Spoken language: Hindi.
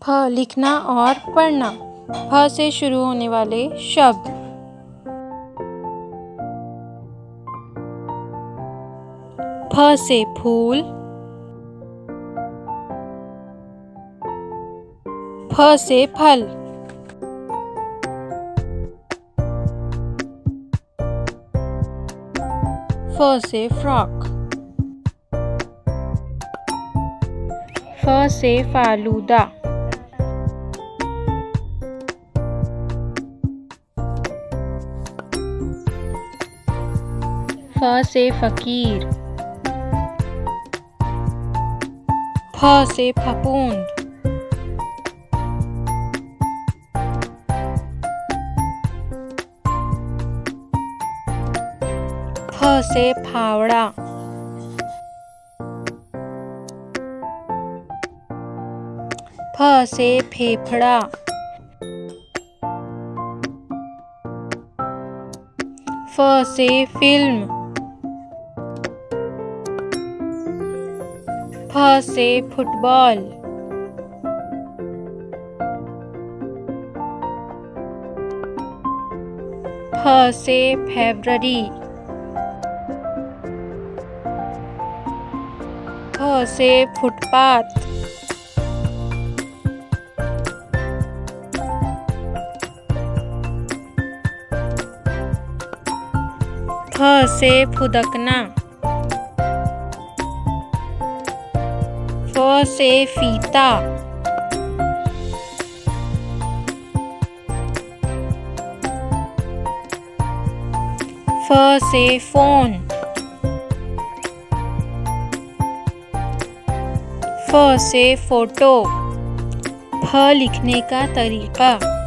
फ लिखना और पढ़ना। फ से शुरू होने वाले शब्द। फ से फूल। फ से फल। फ से फ्रॉक। फ से फालूदा। फ से फकीर। फ से फफूंद। फ से फावड़ा। फ से फेफड़ा। फ से फिल्म। फ से फुटबॉल। फ से फरवरी। फ से फुटपाथ। फ से फुदकना। फ से फीता। फ से फोन। फ से फोटो। फ लिखने का तरीका।